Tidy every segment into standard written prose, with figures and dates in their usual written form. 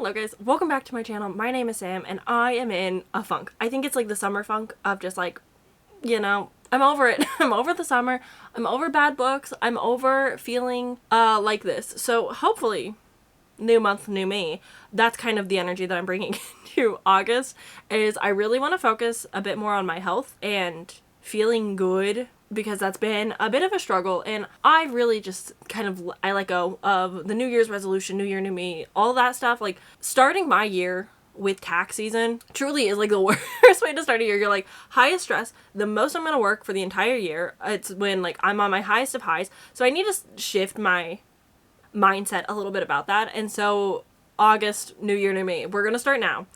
Hello guys, welcome back to my channel. My name is Sam and I am in a funk. I think it's like the summer funk of just like, I'm over it. I'm over the summer. I'm over bad books. I'm over feeling like this. So hopefully, new month, new me. That's kind of the energy that I'm bringing into August is I really want to focus a bit more on my health and feeling good, because that's been a bit of a struggle, and I really just I let go of the New Year's resolution, New Year, New Me, all that stuff. Like, starting my year with tax season truly is like the worst way to start a year. You're like highest stress, the most I'm gonna work for the entire year. It's when like I'm on my highest of highs, so I need to shift my mindset a little bit about that. And so August, New Year, New Me, we're gonna start now.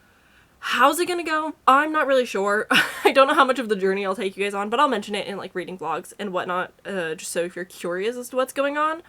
How's it gonna go? I'm not really sure. I don't know how much of the journey I'll take you guys on, but I'll mention it in like reading vlogs and whatnot, just so if you're curious as to what's going on.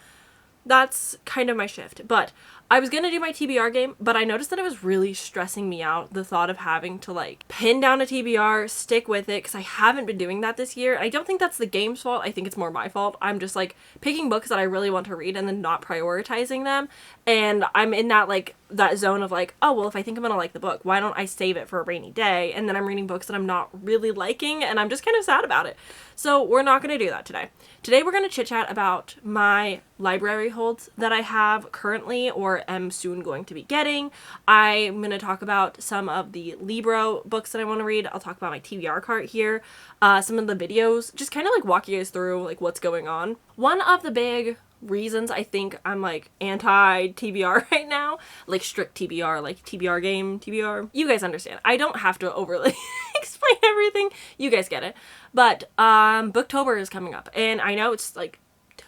That's kind of my shift. But I was gonna do my TBR game, but I noticed that it was really stressing me out, the thought of having to like pin down a TBR, stick with it, because I haven't been doing that this year. I don't think that's the game's fault. I think it's more my fault. I'm just like picking books that I really want to read and then not prioritizing them. And I'm in that zone of like, oh, well, if I think I'm gonna like the book, why don't I save it for a rainy day? And then I'm reading books that I'm not really liking, and I'm just kind of sad about it. So we're not gonna do that today. Today we're gonna chit chat about my library holds that I have currently or am soon going to be getting. I'm gonna talk about some of the Libro books that I want to read. I'll talk about my TBR cart here, some of the videos, just kind of like walk you guys through like what's going on. One of the big reasons I think I'm like anti TBR right now, like strict TBR, like TBR game, TBR, you guys understand. I don't have to overly explain everything. You guys get it. But Booktober is coming up, and I know it's like,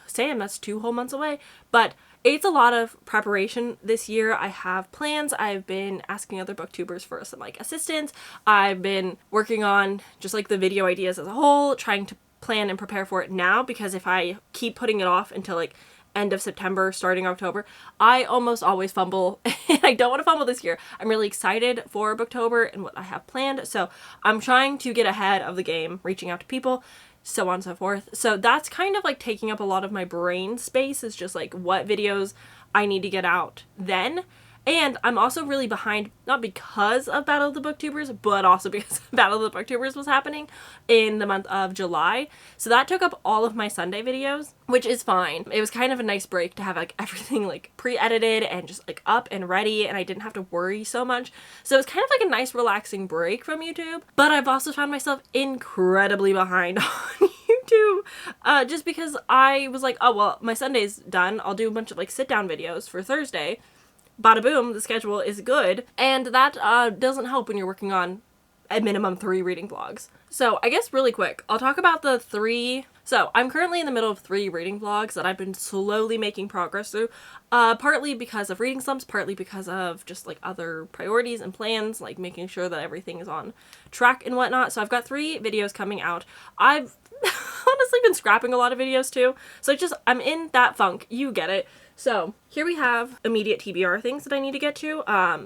Sam, that's 2 whole months away, but it's a lot of preparation this year. I have plans. I've been asking other booktubers for some like assistance. I've been working on just like the video ideas as a whole, trying to plan and prepare for it now, because if I keep putting it off until like end of September, starting October, I almost always fumble, and I don't want to fumble this year. I'm really excited for Booktober and what I have planned, so I'm trying to get ahead of the game, reaching out to people, so on and so forth. So that's kind of like taking up a lot of my brain space, is just like what videos I need to get out then. And I'm also really behind, not because of Battle of the Booktubers, but also because Battle of the Booktubers was happening in the month of July. So that took up all of my Sunday videos, which is fine. It was kind of a nice break to have like everything like pre-edited and just like up and ready, and I didn't have to worry so much. So it's kind of like a nice relaxing break from YouTube. But I've also found myself incredibly behind on YouTube, just because I was like, oh, well, my Sunday's done. I'll do a bunch of like sit-down videos for Thursday. Bada boom, the schedule is good, and that doesn't help when you're working on at minimum 3 reading vlogs. So I guess really quick, I'll talk about the 3. So I'm currently in the middle of 3 reading vlogs that I've been slowly making progress through, partly because of reading slumps, partly because of just like other priorities and plans, like making sure that everything is on track and whatnot. So I've got 3 videos coming out. I've honestly been scrapping a lot of videos too, so I'm in that funk. You get it. So here we have immediate TBR things that I need to get to.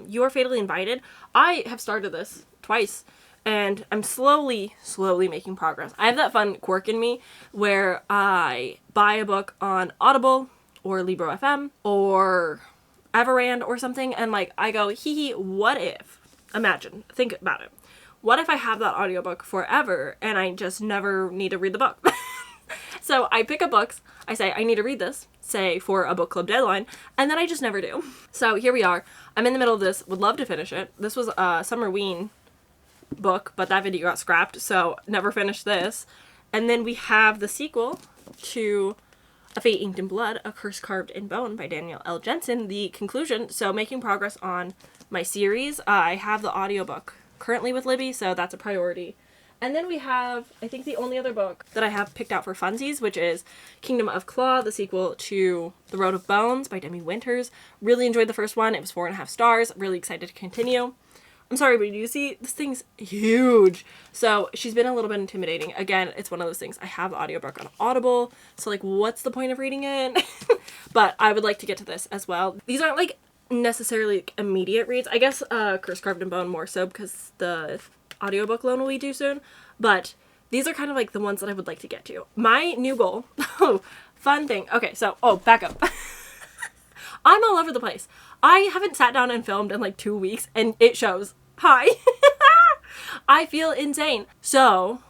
You Are Fatally Invited. I have started this twice, and I'm slowly making progress. I have that fun quirk in me where I buy a book on Audible or Libro FM or Everand or something, and like I go, hee, what if, think about it. What if I have that audiobook forever and I just never need to read the book? So I pick up books, I say, I need to read this, say for a book club deadline, and then I just never do. So here we are. I'm in the middle of this, would love to finish it. This was a Summerween book, but that video got scrapped, so never finished this. And then we have the sequel to A Fate Inked in Blood, A Curse Carved in Bone by Danielle L. Jensen, the conclusion. So making progress on my series. I have the audiobook currently with Libby, so that's a priority. And then we have, I think, the only other book that I have picked out for funsies, which is Kingdom of Claw, the sequel to The Road of Bones by Demi Winters. Really enjoyed the first one. It was 4.5 stars. Really excited to continue. I'm sorry, but you see, this thing's huge. So she's been a little bit intimidating. Again, it's one of those things. I have the audiobook on Audible, so like, what's the point of reading it? But I would like to get to this as well. These aren't like necessarily like, immediate reads. I guess Curse Carved in Bone more so because the audiobook loan will be due soon, but these are kind of like the ones that I would like to get to. My new goal, fun thing. Okay, so, back up. I'm all over the place. I haven't sat down and filmed in like 2 weeks, and it shows. Hi. I feel insane. So,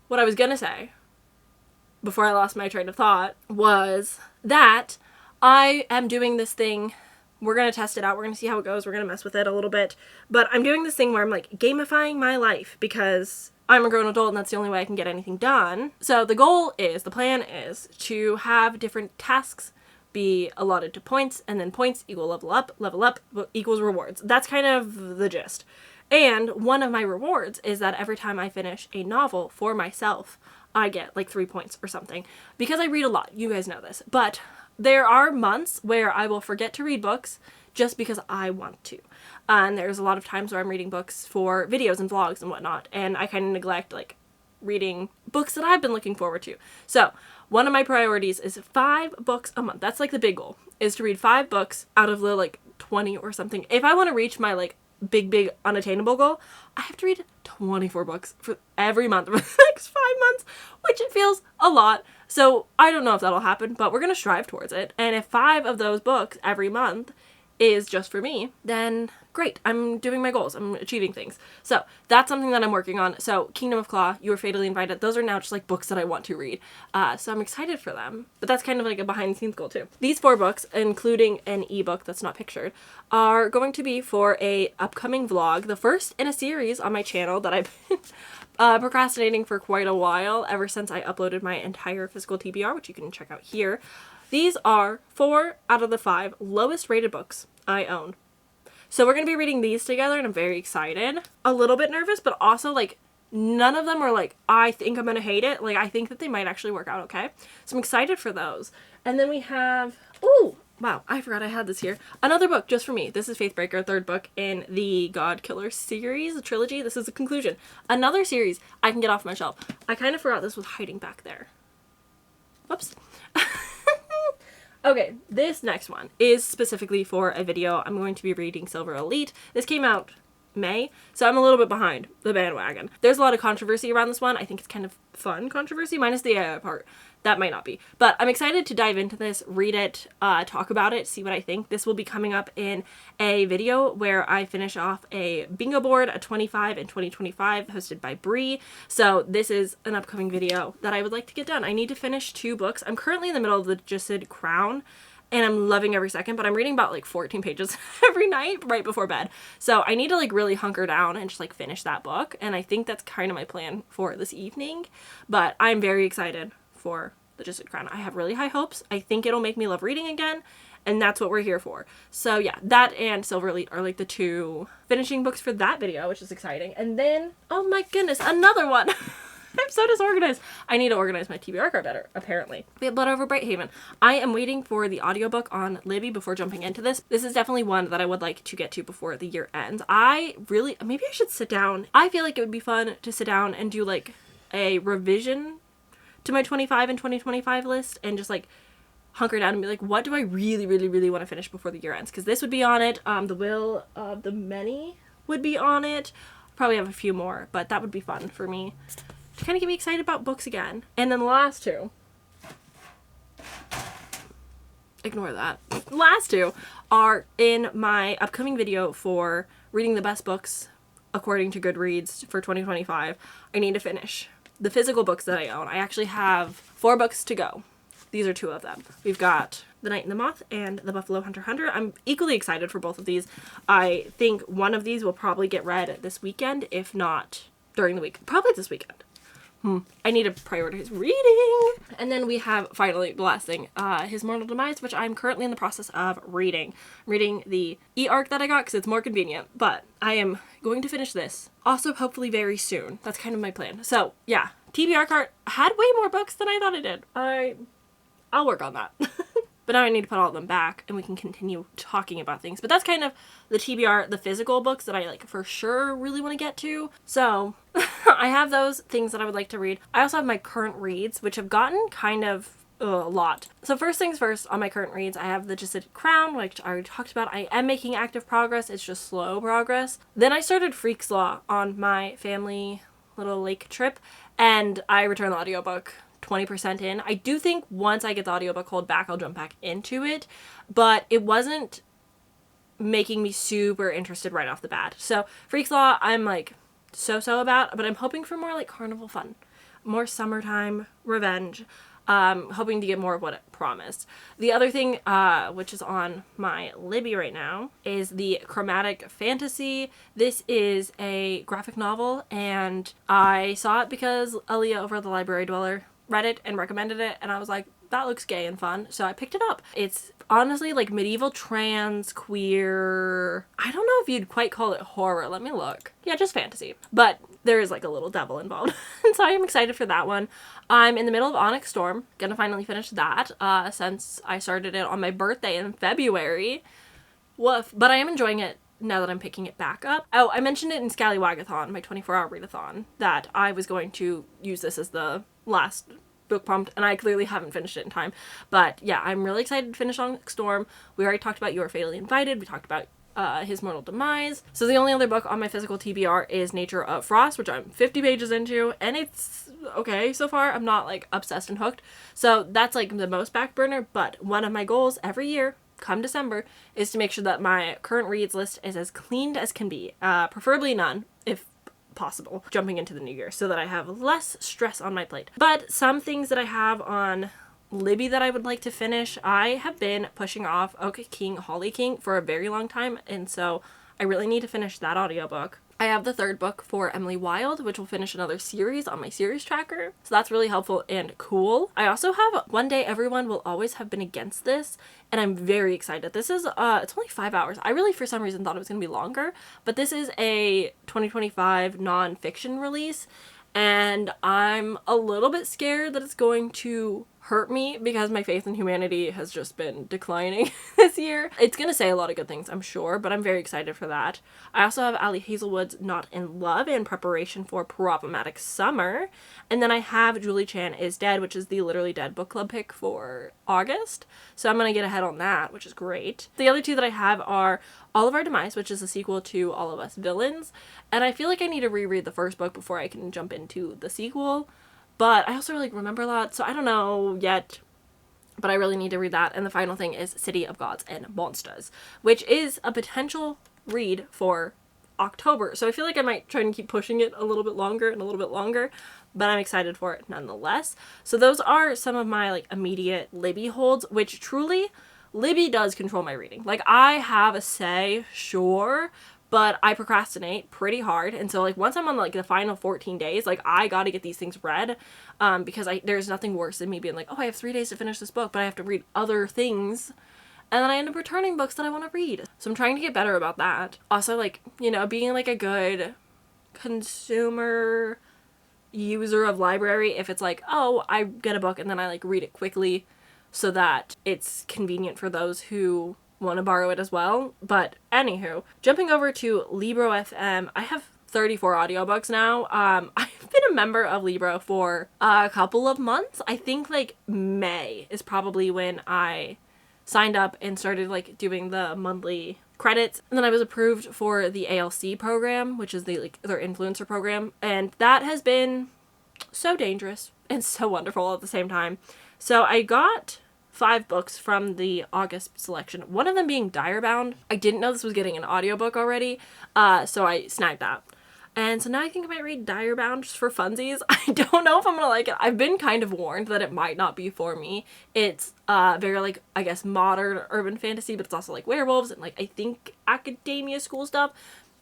what I was gonna say, before I lost my train of thought, was that I am doing this thing. We're going to test it out. We're going to see how it goes. We're going to mess with it a little bit. But I'm doing this thing where I'm like gamifying my life because I'm a grown adult and that's the only way I can get anything done. So the plan is to have different tasks be allotted to points, and then points equal level up equals rewards. That's kind of the gist. And one of my rewards is that every time I finish a novel for myself, I get like 3 points or something. Because I read a lot. You guys know this. But there are months where I will forget to read books just because I want to. And there's a lot of times where I'm reading books for videos and vlogs and whatnot, and I kind of neglect like reading books that I've been looking forward to. So one of my priorities is 5 books a month. That's like the big goal, is to read 5 books out of the like 20 or something. If I want to reach my like big unattainable goal, I have to read 24 books for every month for the next 5 months, which it feels a lot. So I don't know if that'll happen, but we're going to strive towards it. And if 5 of those books every month is just for me, then great. I'm doing my goals. I'm achieving things. So that's something that I'm working on. So Kingdom of Claw, You Were Fatally Invited, those are now just like books that I want to read. So I'm excited for them. But that's kind of like a behind the scenes goal too. These 4 books, including an ebook that's not pictured, are going to be for a upcoming vlog. The first in a series on my channel that I've been procrastinating for quite a while, ever since I uploaded my entire physical TBR, which you can check out here. These are 4 out of the 5 lowest rated books I own. So we're going to be reading these together, and I'm very excited. A little bit nervous, but also like none of them are like, I think I'm going to hate it. Like, I think that they might actually work out okay. So I'm excited for those. And then we have, ooh, wow, I forgot I had this here. Another book just for me. This is Faithbreaker, 3rd book in the God Killer series, the trilogy. This is the conclusion. Another series I can get off my shelf. I kind of forgot this was hiding back there. Whoops. Okay, this next one is specifically for a video. I'm going to be reading Silver Elite. This came out May, so I'm a little bit behind the bandwagon. There's a lot of controversy around this one. I think it's kind of fun controversy, minus the AI part. That might not be. But I'm excited to dive into this, read it, talk about it, see what I think. This will be coming up in a video where I finish off a bingo board, a 25 and 2025, hosted by Bree. So this is an upcoming video that I would like to get done. I need to finish 2 books. I'm currently in the middle of the Jacid Crown, and I'm loving every second, but I'm reading about like 14 pages every night right before bed. So I need to like really hunker down and just like finish that book. And I think that's kind of my plan for this evening. But I'm very excited for the Jacid Crown. I have really high hopes. I think it'll make me love reading again, and that's what we're here for. So yeah, that and Silver Elite are like the 2 finishing books for that video, which is exciting. And then, oh my goodness, another one. I'm so disorganized. I need to organize my TBR card better, apparently. We have Blood Over Brighthaven. I am waiting for the audiobook on Libby before jumping into this. This is definitely one that I would like to get to before the year ends. Maybe I should sit down. I feel like it would be fun to sit down and do like a revision to my 25 and 2025 list and just like hunker down and be like, what do I really want to finish before the year ends? Because this would be on it. The Will of the Many would be on it. Probably have a few more, but that would be fun for me to kind of get me excited about books again. And then the last 2, ignore that. Last 2 are in my upcoming video for reading the best books according to Goodreads for 2025. I need to finish the physical books that I own. I actually have 4 books to go. These are 2 of them. We've got The Night and the Moth and The Buffalo Hunter Hunter. I'm equally excited for both of these. I think one of these will probably get read this weekend, if not during the week. Probably this weekend. I need to prioritize reading. And then we have, finally, the last thing, His Mortal Demise, which I'm currently in the process of reading. I'm reading the e-arc that I got because it's more convenient, but I am going to finish this. Also, hopefully very soon. That's kind of my plan. So, yeah, TBR cart had way more books than I thought it did. I'll work on that. But now I need to put all of them back and we can continue talking about things. But that's kind of the TBR, the physical books that I like for sure really want to get to. So I have those things that I would like to read. I also have my current reads, which have gotten kind of a lot. So first things first, on my current reads, I have the Jacid Crown, which I already talked about. I am making active progress. It's just slow progress. Then I started Freak's Law on my family little lake trip, and I returned the audiobook 20% in. I do think once I get the audiobook hold back, I'll jump back into it, but it wasn't making me super interested right off the bat. So Freak's Law, I'm like so about, but I'm hoping for more like carnival fun, more summertime revenge. Hoping to get more of what it promised. The other thing, which is on my Libby right now, is the Chromatic Fantasy. This is a graphic novel, and I saw it because Aaliyah over at the Library Dweller read it and recommended it, and I was like, that looks gay and fun, so I picked it up. It's honestly like medieval trans, queer, I don't know if you'd quite call it horror. Let me look. Yeah, just fantasy. But there is like a little devil involved. And so I am excited for that one. I'm in the middle of Onyx Storm. Gonna finally finish that since I started it on my birthday in February. Woof. But I am enjoying it now that I'm picking it back up. Oh, I mentioned it in Scallywagathon, my 24-hour readathon, that I was going to use this as the last book prompt, and I clearly haven't finished it in time. But yeah, I'm really excited to finish on Storm. We already talked about You Are Fatally Invited. We talked about His Mortal Demise. So the only other book on my physical TBR is Nature of Frost, which I'm 50 pages into, and it's okay so far. I'm not like obsessed and hooked. So that's like the most back burner, but one of my goals every year, come December, is to make sure that my current reads list is as cleaned as can be. Preferably none, if possible, jumping into the new year, so that I have less stress on my plate. But some things that I have on Libby that I would like to finish, I have been pushing off OK King, Holly King for a very long time, and so I really need to finish that audiobook. I have the third book for Emily Wilde, which will finish another series on my series tracker, so that's really helpful and cool. I also have One Day Everyone Will Always Have Been Against This, and I'm very excited. This is, it's only 5 hours. I really, for some reason, thought it was going to be longer, but this is a 2025 non-fiction release, and I'm a little bit scared that it's going to hurt me because my faith in humanity has just been declining this year. It's gonna say a lot of good things, I'm sure, but I'm very excited for that. I also have Ali Hazelwood's Not in Love in preparation for Problematic Summer, and then I have Julie Chan Is Dead, which is the Literally Dead book club pick for August, so I'm gonna get ahead on that, which is great. The other two that I have are All of Our Demise, which is a sequel to All of Us Villains, and I feel like I need to reread the first book before I can jump into the sequel. But I also really remember a lot, so I don't know yet, but I really need to read that. And the final thing is City of Gods and Monsters, which is a potential read for October. So I feel like I might try and keep pushing it a little bit longer and a little bit longer, but I'm excited for it nonetheless. So those are some of my like immediate Libby holds, which truly, Libby does control my reading. Like, I have a say, sure, but I procrastinate pretty hard, and so like once I'm on like the final 14 days, like I gotta get these things read, because there's nothing worse than me being like, oh, I have 3 days to finish this book, but I have to read other things, and then I end up returning books that I want to read. So I'm trying to get better about that. Also, like, you know, being like a good consumer user of library, if it's like, oh, I get a book and then I like read it quickly so that it's convenient for those who want to borrow it as well. But anywho, jumping over to Libro FM, I have 34 audiobooks now. I've been a member of Libro for a couple of months. I think like May is probably when I signed up and started like doing the monthly credits, and then I was approved for the ALC program, which is the like their influencer program, and that has been so dangerous and so wonderful at the same time. So I got 5 books from the August selection, one of them being Direbound. I didn't know this was getting an audiobook already, so I snagged that. And so now I think I might read Direbound just for funsies. I don't know if I'm gonna like it. I've been kind of warned that it might not be for me. It's very like, I guess, modern urban fantasy, but it's also like werewolves and like I think academia school stuff.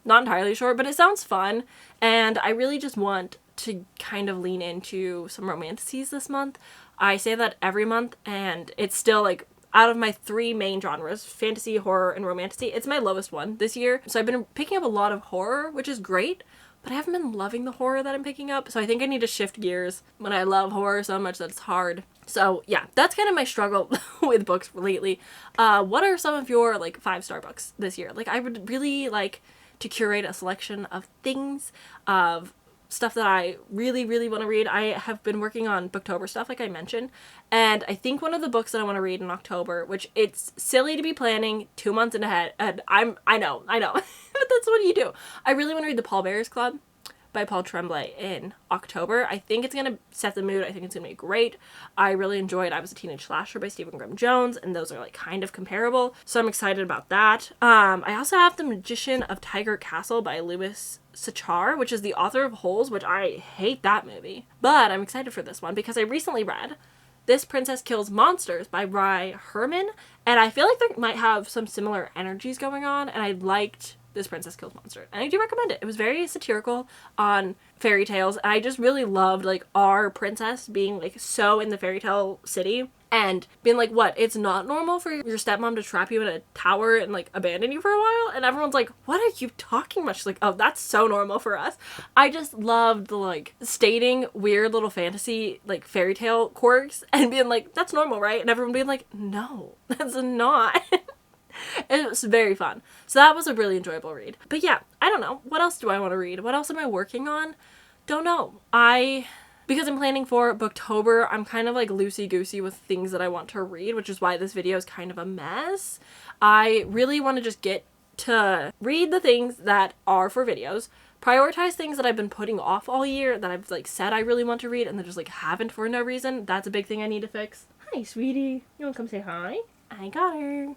Not entirely sure, but it sounds fun, and I really just want to kind of lean into some romantices this month. I say that every month, and it's still like, out of my 3 main genres, fantasy, horror, and romantasy, it's my lowest one this year. So I've been picking up a lot of horror, which is great, but I haven't been loving the horror that I'm picking up, so I think I need to shift gears when I love horror so much that it's hard. So yeah, that's kind of my struggle with books lately. What are some of your like 5-star books this year? Like, I would really like to curate a selection of things, of stuff that I really, really want to read. I have been working on Booktober stuff, like I mentioned, and I think one of the books that I want to read in October, which it's silly to be planning 2 months in ahead, and I know, but that's what you do. I really want to read The Pallbearers Club by Paul Tremblay in October. I think it's going to set the mood. I think it's going to be great. I really enjoyed I Was a Teenage Slasher by Stephen Graham Jones, and those are like kind of comparable. So I'm excited about that. I also have The Magician of Tiger Castle by Louis Sachar, which is the author of Holes, which I hate that movie. But I'm excited for this one because I recently read This Princess Kills Monsters by Rye Herman, and I feel like they might have some similar energies going on, and I liked This Princess Kills Monsters, and I do recommend it. It was very satirical on fairy tales, and I just really loved, like, our princess being, like, so in the fairy tale city, and being like, what, it's not normal for your stepmom to trap you in a tower and, like, abandon you for a while? And everyone's like, what are you talking about? She's like, oh, that's so normal for us. I just loved the, like, stating weird little fantasy, like, fairy tale quirks, and being like, that's normal, right? And everyone being like, no, that's not. It was very fun. So that was a really enjoyable read. But yeah, I don't know. What else do I want to read? What else am I working on? Don't know. Because I'm planning for Booktober, I'm kind of like loosey-goosey with things that I want to read, which is why this video is kind of a mess. I really want to just get to read the things that are for videos, prioritize things that I've been putting off all year, that I've like said I really want to read and then just like haven't for no reason. That's a big thing I need to fix. Hi, sweetie. You want to come say hi? I got her.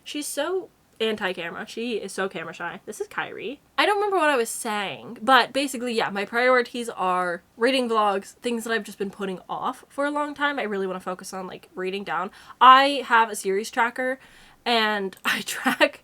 She's so anti-camera. She is so camera shy. This is Kyrie. I don't remember what I was saying, but basically, yeah, my priorities are reading vlogs, things that I've just been putting off for a long time. I really want to focus on, like, reading down. I have a series tracker, and I track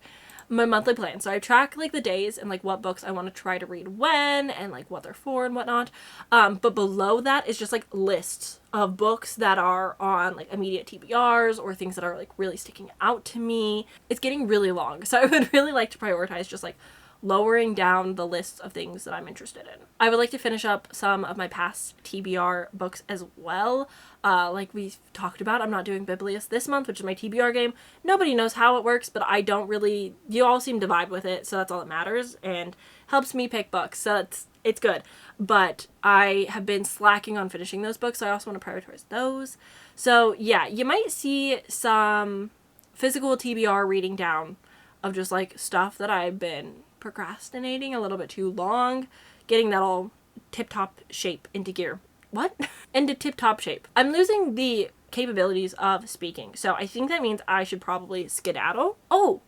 my monthly plan. So I track, like, the days and, like, what books I want to try to read when and, like, what they're for and whatnot. But below that is just, like, lists of books that are on, like, immediate TBRs or things that are, like, really sticking out to me. It's getting really long. So I would really like to prioritize just, like, lowering down the lists of things that I'm interested in. I would like to finish up some of my past TBR books as well. Like we talked about, I'm not doing Biblius this month, which is my TBR game. Nobody knows how it works, but I don't really, you all seem to vibe with it, so that's all that matters, and helps me pick books, so it's good. But I have been slacking on finishing those books, so I also want to prioritize those. So yeah, you might see some physical TBR reading down of just like stuff that I've been procrastinating a little bit too long, getting that all tip-top shape into gear. What? Into tip-top shape. I'm losing the capabilities of speaking, so I think that means I should probably skedaddle. Oh,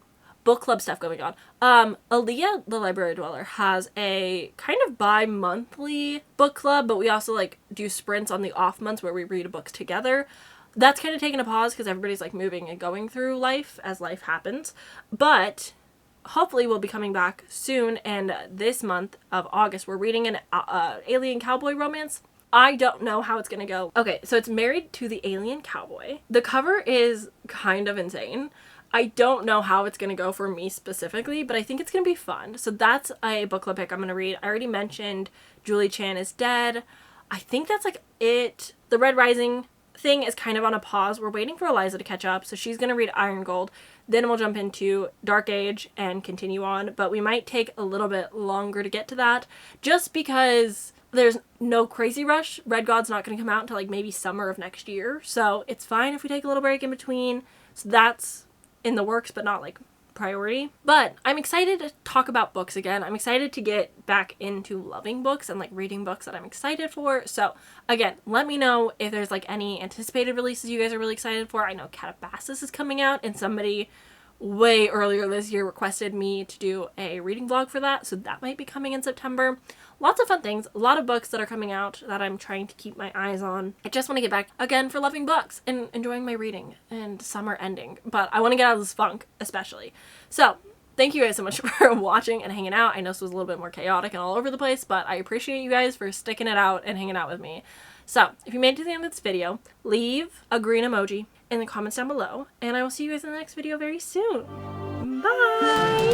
book club stuff going on. Aaliyah, the library dweller, has a kind of bi-monthly book club, but we also like do sprints on the off months where we read books together. That's kind of taken a pause because everybody's like moving and going through life as life happens, but hopefully we'll be coming back soon, and this month of August we're reading an alien cowboy romance. I don't know how it's gonna go. Okay, so it's Married to the Alien Cowboy. The cover is kind of insane. I don't know how it's gonna go for me specifically, but I think it's gonna be fun. So that's a book club pick I'm gonna read. I already mentioned Julie Chan is Dead. I think that's like it. The Red Rising thing is kind of on a pause. We're waiting for Eliza to catch up, so she's gonna read Iron Gold. Then we'll jump into Dark Age and continue on, but we might take a little bit longer to get to that just because there's no crazy rush. Red God's not going to come out until like maybe summer of next year, so it's fine if we take a little break in between. So that's in the works, but not like priority. But I'm excited to talk about books again. I'm excited to get back into loving books and like reading books that I'm excited for. So again, let me know if there's like any anticipated releases you guys are really excited for. I know Catabasis is coming out, and somebody way earlier this year requested me to do a reading vlog for that, so that might be coming in September. Lots of fun things, a lot of books that are coming out that I'm trying to keep my eyes on. I just want to get back again for loving books and enjoying my reading, and summer ending, but I want to get out of this funk especially. So thank you guys so much for watching and hanging out. I know this was a little bit more chaotic and all over the place, but I appreciate you guys for sticking it out and hanging out with me. So if you made it to the end of this video, leave a green emoji in the comments down below, and I will see you guys in the next video very soon. Bye!